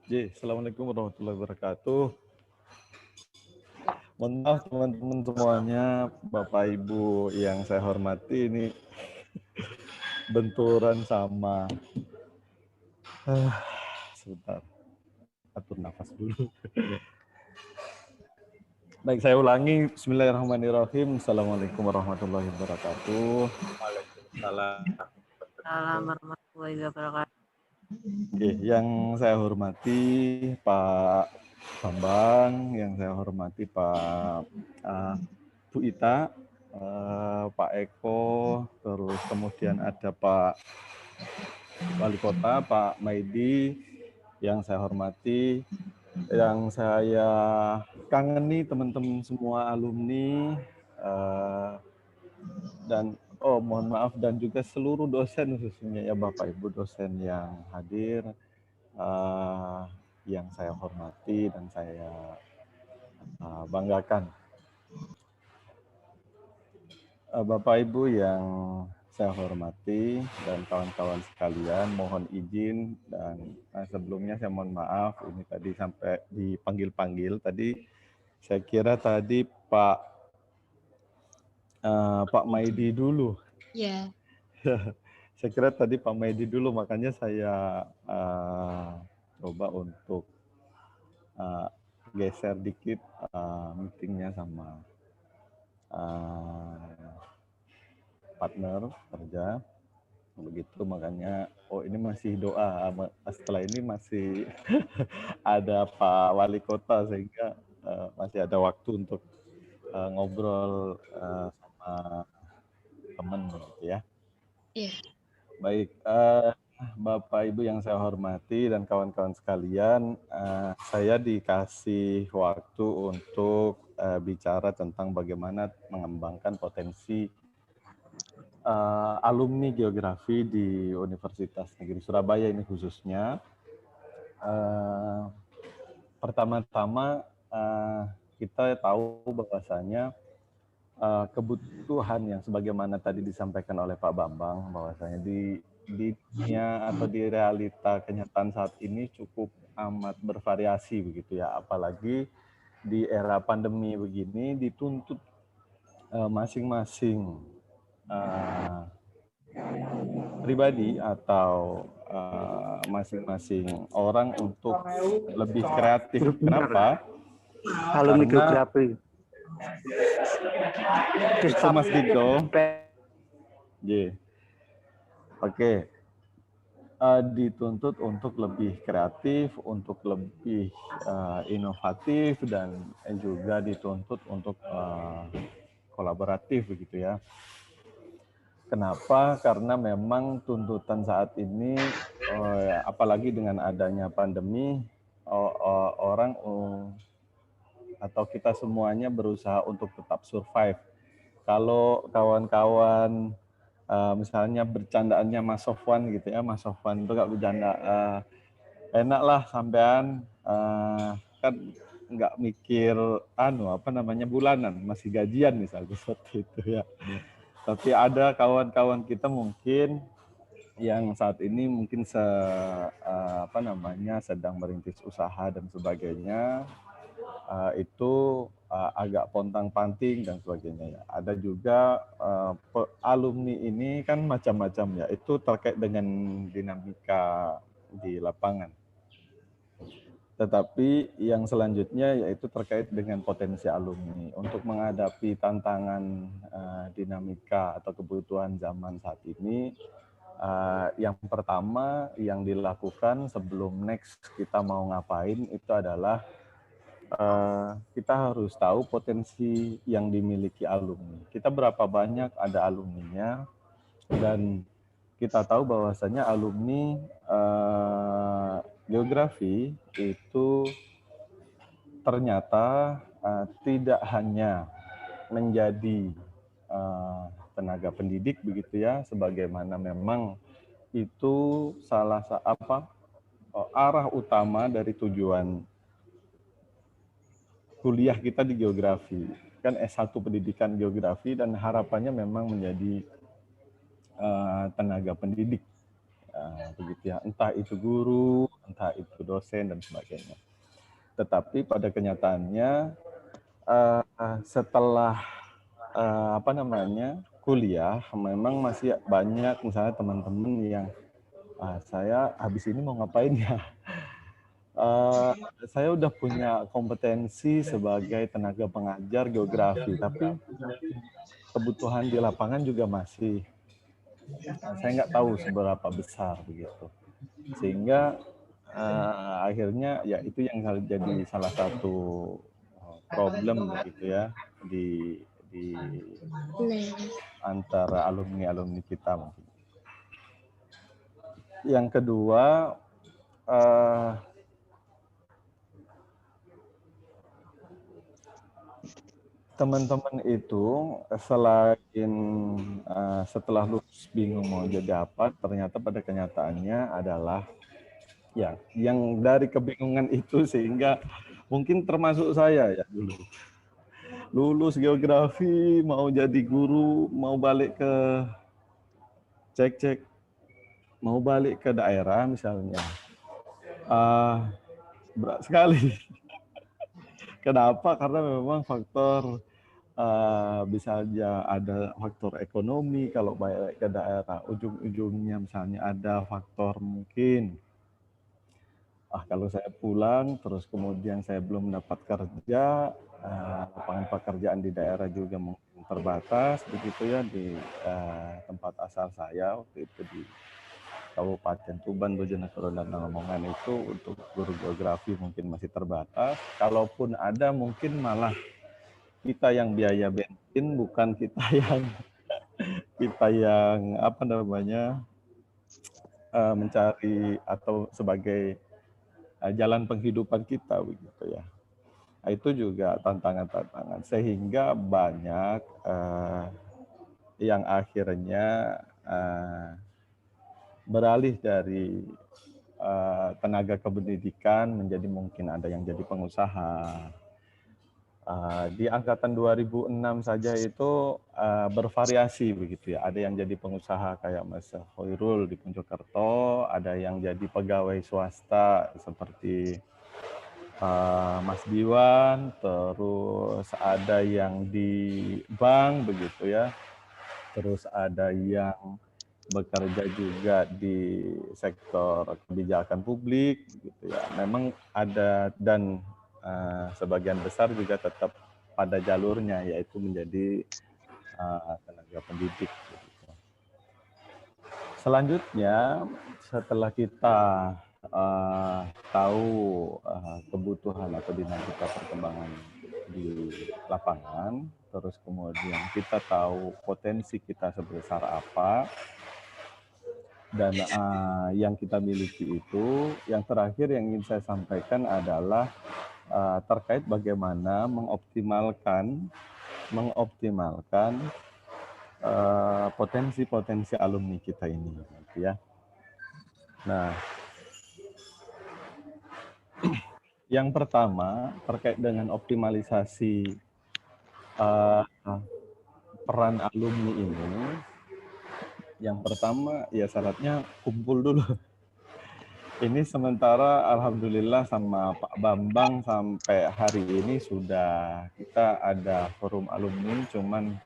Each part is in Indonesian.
Assalamualaikum warahmatullahi wabarakatuh. Mohon maaf teman-teman semuanya, Bapak Ibu yang saya hormati, ini benturan sama sebentar, atur nafas dulu. Baik, saya ulangi. Bismillahirrahmanirrahim. Assalamualaikum warahmatullahi wabarakatuh. Waalaikumsalam. Assalamualaikum warahmatullahi wabarakatuh. Oke, yang saya hormati Pak Bambang, yang saya hormati Pak Bu Ita, Pak Eko, terus kemudian ada Pak Wali Kota, Pak Maidi, yang saya hormati, yang saya kangeni teman-teman semua alumni, dan mohon maaf, dan juga seluruh dosen khususnya ya Bapak Ibu dosen yang hadir, yang saya hormati dan saya banggakan. Bapak Ibu yang saya hormati dan kawan-kawan sekalian, mohon izin dan sebelumnya saya mohon maaf ini tadi sampai dipanggil-panggil. Tadi saya kira tadi Pak Maidi dulu. Iya. Saya kira tadi Pak Maidi dulu, makanya saya coba untuk geser dikit meetingnya sama partner kerja. Begitu, makanya ini masih doa, setelah ini masih ada Pak Wali Kota, sehingga masih ada waktu untuk ngobrol sama teman gitu ya. Iya. Baik, Bapak Ibu yang saya hormati dan kawan-kawan sekalian, saya dikasih waktu untuk bicara tentang bagaimana mengembangkan potensi alumni geografi di Universitas Negeri Surabaya ini khususnya. Pertama-tama kita tahu bahwasanya kebutuhan yang sebagaimana tadi disampaikan oleh Pak Bambang, bahwasanya di dunia atau di realita kenyataan saat ini cukup amat bervariasi begitu ya, apalagi di era pandemi begini dituntut masing-masing pribadi atau masing-masing orang untuk lebih kreatif. Kenapa? Alumni geografi. Itu Mas Dito. Oke. Dituntut untuk lebih kreatif, untuk lebih inovatif, dan juga dituntut untuk kolaboratif begitu ya. Kenapa? Karena memang tuntutan saat ini, apalagi dengan adanya pandemi, orang atau kita semuanya berusaha untuk tetap survive. Kalau kawan-kawan misalnya bercandaannya Mas Sofwan gitu ya, Mas Sofwan itu gak bercanda, enak lah sampean kan nggak mikir bulanan, masih gajian misalnya seperti itu ya. Tapi ada kawan-kawan kita mungkin yang saat ini mungkin sedang merintis usaha dan sebagainya, itu agak pontang-panting dan sebagainya ya. Ada juga alumni ini kan macam-macam ya, itu terkait dengan dinamika di lapangan. Tetapi yang selanjutnya yaitu terkait dengan potensi alumni untuk menghadapi tantangan dinamika atau kebutuhan zaman saat ini. Yang pertama yang dilakukan sebelum next kita mau ngapain itu adalah kita harus tahu potensi yang dimiliki alumni. Kita berapa banyak ada alumninya, dan kita tahu bahwasanya alumni geografi itu ternyata tidak hanya menjadi tenaga pendidik begitu ya, sebagaimana memang itu arah utama dari tujuan kuliah kita di geografi. Kan S1 pendidikan geografi dan harapannya memang menjadi tenaga pendidik. begitu ya, entah itu guru, entah itu dosen dan sebagainya. Tetapi pada kenyataannya setelah kuliah, memang masih banyak misalnya teman-teman yang saya habis ini mau ngapain ya? Saya udah punya kompetensi sebagai tenaga pengajar geografi, tapi kebutuhan di lapangan juga masih saya nggak tahu seberapa besar begitu. Sehingga akhirnya ya itu yang jadi salah satu problem begitu ya di antara alumni kita mungkin. Yang kedua, teman-teman itu selain setelah lulus bingung mau jadi apa, ternyata pada kenyataannya adalah ya yang dari kebingungan itu sehingga mungkin termasuk saya ya dulu. Lulus geografi, mau jadi guru, mau balik ke cek-cek, mau balik ke daerah misalnya. Berat sekali. Kenapa? Karena memang faktor bisa aja ada faktor ekonomi kalau balik ke daerah, ujung-ujungnya misalnya ada faktor mungkin kalau saya pulang terus kemudian saya belum dapat kerja, lapangan pekerjaan di daerah juga mungkin terbatas begitu ya di tempat asal saya waktu itu di Kabupaten Tuban, Bojonegoro dan Lamongan itu untuk guru geografi mungkin masih terbatas. Kalaupun ada mungkin malah kita yang biaya bensin, bukan kita yang mencari atau sebagai jalan penghidupan kita begitu ya. Itu juga tantangan-tantangan sehingga banyak yang akhirnya beralih dari tenaga kependidikan menjadi mungkin ada yang jadi pengusaha. Di angkatan 2006 saja itu bervariasi begitu ya. Ada yang jadi pengusaha kayak Mas Hoirul di Mojokerto, ada yang jadi pegawai swasta seperti Mas Diwan, terus ada yang di bank begitu ya. Terus ada yang bekerja juga di sektor kebijakan publik gitu ya. Memang ada dan sebagian besar juga tetap pada jalurnya yaitu menjadi tenaga pendidik. Gitu. Selanjutnya setelah kita tahu kebutuhan atau dinamika perkembangan di lapangan, terus kemudian kita tahu potensi kita sebesar apa, dan yang kita miliki itu, yang terakhir yang ingin saya sampaikan adalah terkait bagaimana mengoptimalkan potensi-potensi alumni kita ini, gitu ya. Nah, yang pertama terkait dengan optimalisasi peran alumni ini, yang pertama ya syaratnya kumpul dulu. Ini sementara alhamdulillah sama Pak Bambang sampai hari ini sudah kita ada forum alumni, cuman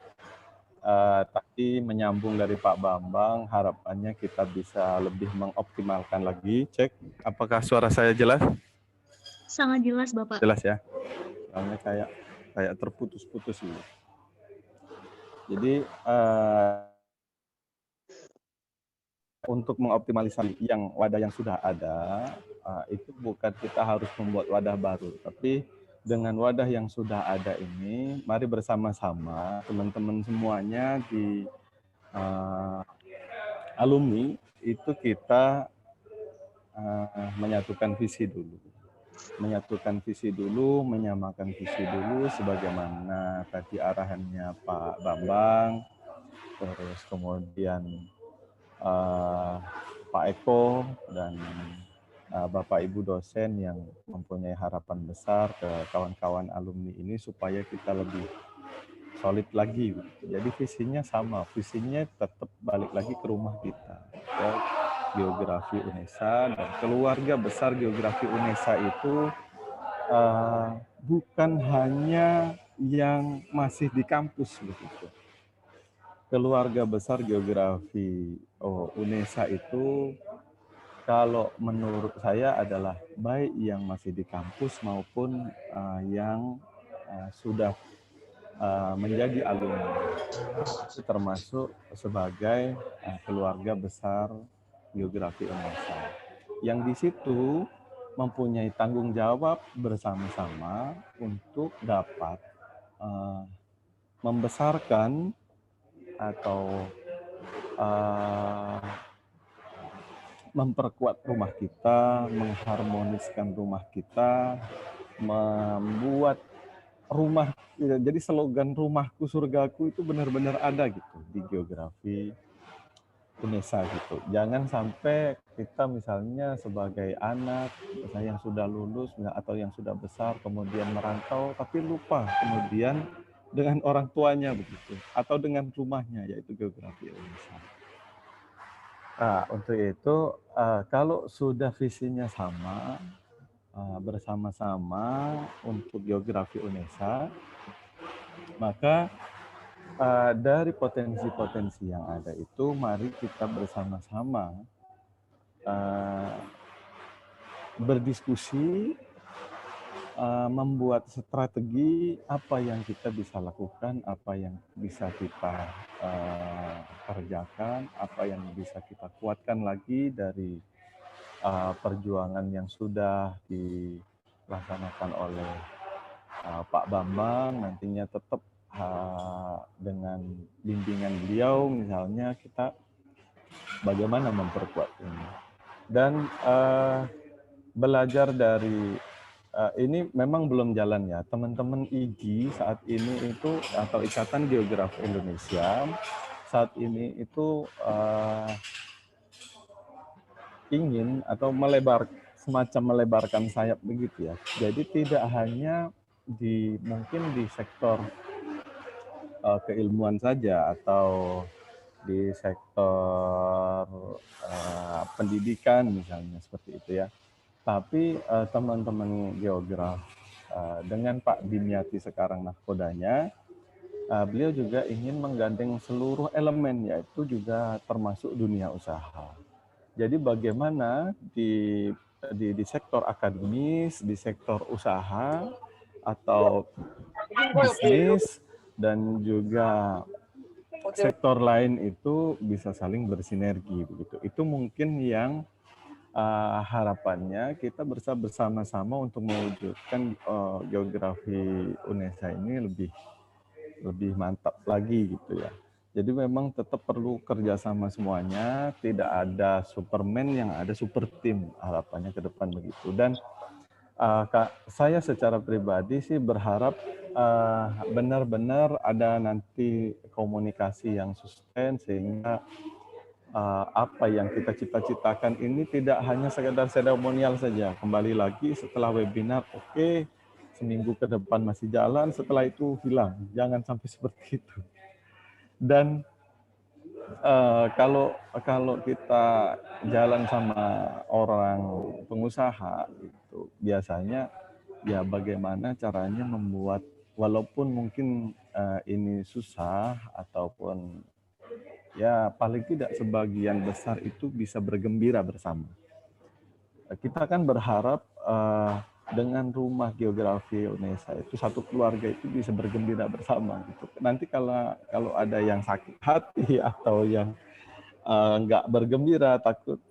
tadi menyambung dari Pak Bambang, harapannya kita bisa lebih mengoptimalkan lagi. Cek, apakah suara saya jelas? Sangat jelas, Bapak. Jelas ya. Soalnya kayak terputus-putus gitu. Jadi untuk mengoptimalisasi wadah yang sudah ada, itu bukan kita harus membuat wadah baru, tapi dengan wadah yang sudah ada ini, mari bersama-sama teman-teman semuanya di alumni itu kita menyatukan visi dulu, menyamakan visi dulu, sebagaimana tadi arahannya Pak Bambang, terus kemudian Pak Eko dan Bapak Ibu dosen yang mempunyai harapan besar ke kawan-kawan alumni ini supaya kita lebih solid lagi. Jadi visinya sama, visinya tetap balik lagi ke rumah kita. Ya. Geografi UNESA, dan keluarga besar Geografi UNESA itu bukan hanya yang masih di kampus begitu. Keluarga besar Geografi UNESA itu kalau menurut saya adalah baik yang masih di kampus maupun yang sudah menjadi alumni, termasuk sebagai keluarga besar Geografi UNESA. Yang di situ mempunyai tanggung jawab bersama-sama untuk dapat membesarkan atau memperkuat rumah kita, mengharmoniskan rumah kita, membuat rumah, jadi slogan rumahku surgaku itu benar-benar ada gitu di Geografi UNESA gitu. Jangan sampai kita misalnya sebagai anak misalnya yang sudah lulus atau yang sudah besar kemudian merantau tapi lupa kemudian dengan orang tuanya begitu atau dengan rumahnya, yaitu Geografi UNESA. Nah, untuk itu kalau sudah visinya sama bersama-sama untuk Geografi UNESA, maka dari potensi-potensi yang ada itu, mari kita bersama-sama berdiskusi, membuat strategi apa yang kita bisa lakukan, apa yang bisa kita kerjakan, apa yang bisa kita kuatkan lagi dari perjuangan yang sudah dilaksanakan oleh Pak Bambang, nantinya tetap dengan bimbingan beliau misalnya kita bagaimana memperkuat ini. Dan belajar dari ini memang belum jalan ya. Teman-teman IGI saat ini itu atau Ikatan Geografi Indonesia saat ini itu ingin atau semacam melebarkan sayap begitu ya. Jadi tidak hanya mungkin di sektor keilmuan saja atau di sektor pendidikan misalnya seperti itu ya. Tapi teman-teman geograf dengan Pak Dimyati sekarang nahkodanya, beliau juga ingin menggandeng seluruh elemen, yaitu juga termasuk dunia usaha. Jadi bagaimana di sektor akademis, di sektor usaha atau bisnis dan juga sektor lain itu bisa saling bersinergi begitu. Itu mungkin yang harapannya kita bersama-sama untuk mewujudkan Geografi UNESA ini lebih mantap lagi gitu ya. Jadi memang tetap perlu kerjasama semuanya, tidak ada Superman, yang ada super team harapannya ke depan begitu. Dan saya secara pribadi sih berharap benar-benar ada nanti komunikasi yang sustain sehingga apa yang kita cita-citakan ini tidak hanya sekedar seremonial saja. Kembali lagi setelah webinar, oke, seminggu ke depan masih jalan, setelah itu hilang. Jangan sampai seperti itu. Dan kalau kita jalan sama orang pengusaha itu biasanya ya bagaimana caranya membuat walaupun mungkin ini susah ataupun ya paling tidak sebagian besar itu bisa bergembira bersama. Kita kan berharap dengan rumah Geografi UNESA itu satu keluarga itu bisa bergembira bersama gitu. Nanti kalau ada yang sakit hati atau yang nggak bergembira, takut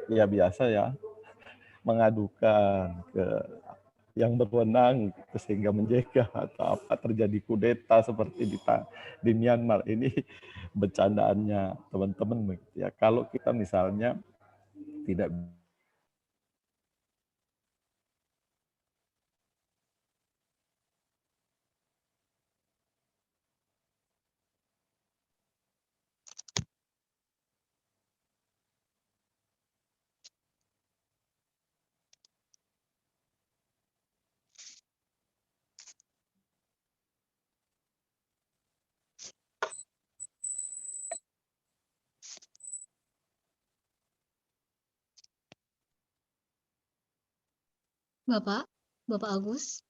ya biasa ya mengadukan ke yang berwenang gitu, sehingga menjaga atau apa terjadi kudeta seperti di Myanmar ini bercandaannya teman-teman begitu ya. Kalau kita misalnya tidak Bapak Agus.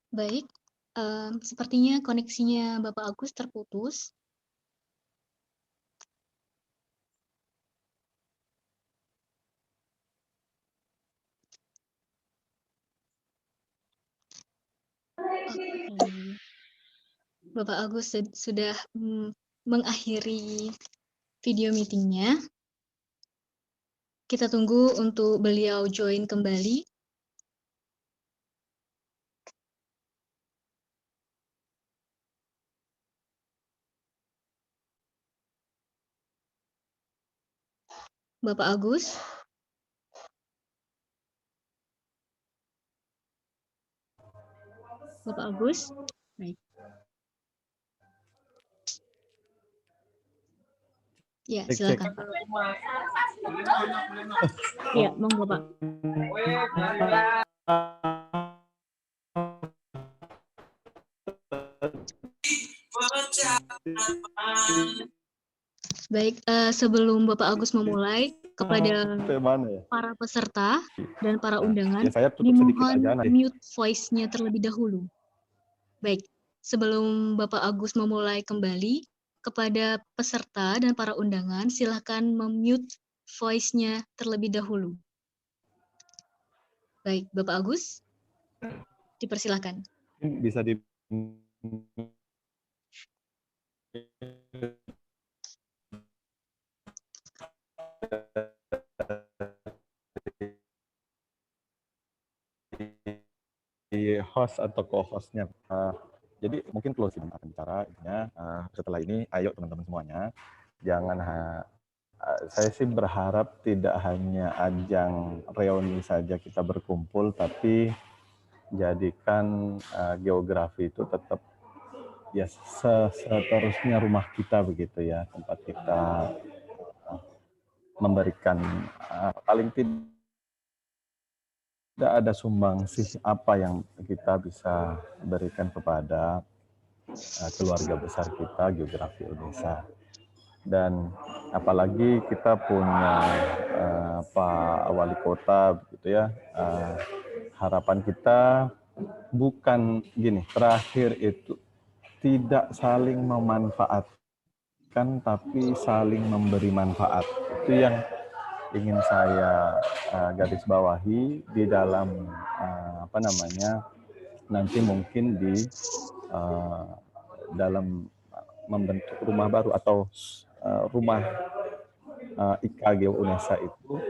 Baik, sepertinya koneksinya Bapak Agus terputus. Oke. Bapak Agus sudah mengakhiri video meetingnya. Kita tunggu untuk beliau join kembali. Bapak Agus. Bapak Agus. Baik. Ya, silakan. Ya, monggo Pak. Baik, sebelum Bapak Agus memulai, kepada para peserta dan para undangan, dimohon mute voice-nya terlebih dahulu. Baik, sebelum Bapak Agus memulai kembali, kepada peserta dan para undangan, silakan memute voice-nya terlebih dahulu. Baik, Bapak Agus, dipersilakan. Bisa di host atau co-hostnya. Jadi mungkin closing akan bicara setelah ini, ayo teman-teman semuanya, jangan saya sih berharap tidak hanya ajang reuni saja kita berkumpul, tapi jadikan geografi itu tetap ya seterusnya rumah kita begitu ya, tempat kita memberikan paling tidak ada sumbangsih apa yang kita bisa berikan kepada keluarga besar kita, geografi Indonesia. Dan apalagi kita punya Pak Wali Kota, begitu ya. Harapan kita bukan gini, terakhir itu tidak saling memanfaatkan, tapi saling memberi manfaat. Itu yang ingin saya garis bawahi di dalam nanti mungkin di dalam membentuk rumah baru atau rumah IKG UNESA itu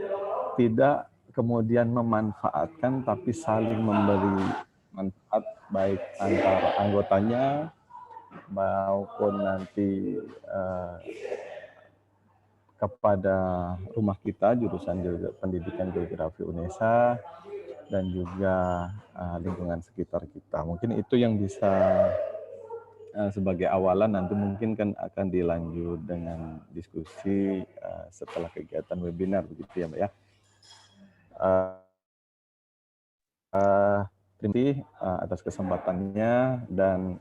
tidak kemudian memanfaatkan tapi saling memberi manfaat baik antara anggotanya maupun nanti kepada rumah kita, jurusan pendidikan geografi UNESA, dan juga lingkungan sekitar kita. Mungkin itu yang bisa sebagai awalan, nanti mungkin kan akan dilanjut dengan diskusi setelah kegiatan webinar, begitu ya Mbak ya. Terima kasih atas kesempatannya, dan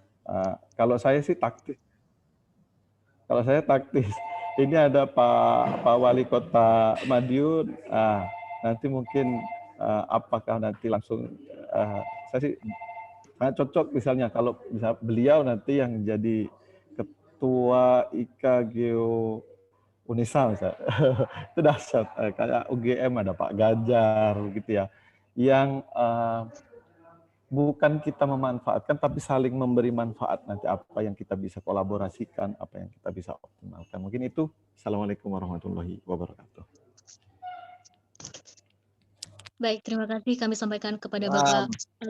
kalau saya sih taktis. Kalau saya taktis. Ini ada Pak Wali Kota Madiun. Nanti mungkin apakah nanti langsung saya sih sangat cocok misalnya kalau bisa beliau nanti yang jadi ketua IKG UNESA misalnya. Itu dahsyat. Kayak UGM ada Pak Ganjar gitu ya. Yang bukan kita memanfaatkan, tapi saling memberi manfaat nanti apa yang kita bisa kolaborasikan, apa yang kita bisa optimalkan. Mungkin itu. Assalamualaikum warahmatullahi wabarakatuh. Baik, terima kasih kami sampaikan kepada Bapak